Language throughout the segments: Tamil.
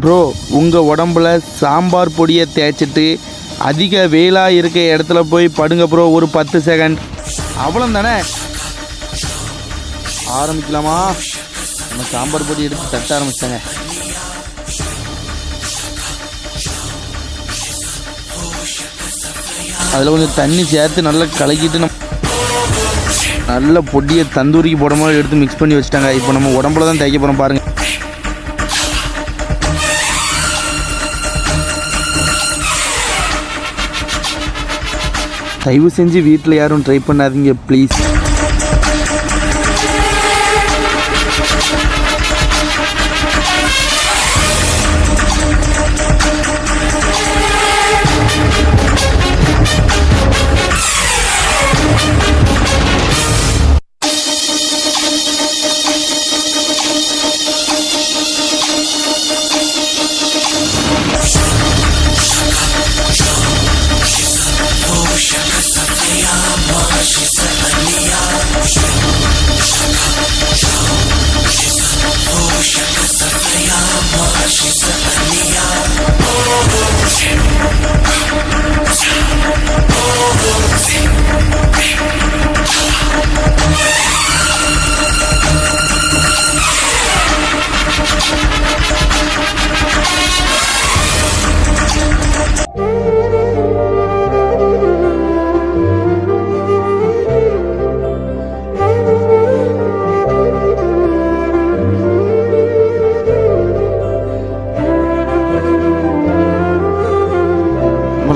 ப்ரோ உங்கள் உடம்புல சாம்பார் பொடியை தேய்ச்சிட்டு அதிக வெயிலாக இருக்க இடத்துல போய் படுங்க ப்ரோ. ஒரு 10 செகண்ட் அவ்வளோ தானே. ஆரம்பிக்கலாமா? நம்ம சாம்பார் பொடி எடுத்து தட்ட ஆரம்பிச்சிட்டாங்க. அதில் கொஞ்சம் தண்ணி சேர்த்து நல்லா கலக்கிட்டு நல்ல பொடியை தந்தூரிக்கு போட மாதிரி எடுத்து மிக்ஸ் பண்ணி வச்சுட்டாங்க. இப்போ நம்ம உடம்புல தான் தேய்க்க போகிறோம் பாருங்கள். தயவு செஞ்சு வீட்டில் யாரும் ட்ரை பண்ணாதீங்க ப்ளீஸ்.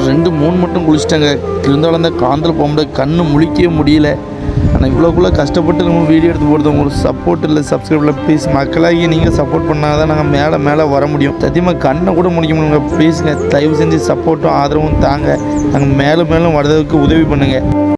ரெண்டு 3 மட்டும் குளிச்சிட்டாங்க. இருந்தாலும் அந்த காந்தில் போகும்போது கண்ணு முழிக்கவே முடியல. ஆனால் இவ்வளோக்குள்ளே கஷ்டப்பட்டு நம்ம வீடியோ எடுத்து போடுறது உங்களுக்கு சப்போர்ட் இல்லை, சப்ஸ்கிரைப் இல்லை. ப்ளீஸ் மக்களாகி நீங்கள் சப்போர்ட் பண்ணால் தான் நாங்கள் மேலே வர முடியும். சத்தியமாக கண்ணை கூட முடிக்க முடியுங்க. ப்ளீஸுங்க தயவு செஞ்சு சப்போர்ட்டும் ஆதரவும் தாங்க. நாங்கள் மேலும் வரதுக்கு உதவி பண்ணுங்கள்.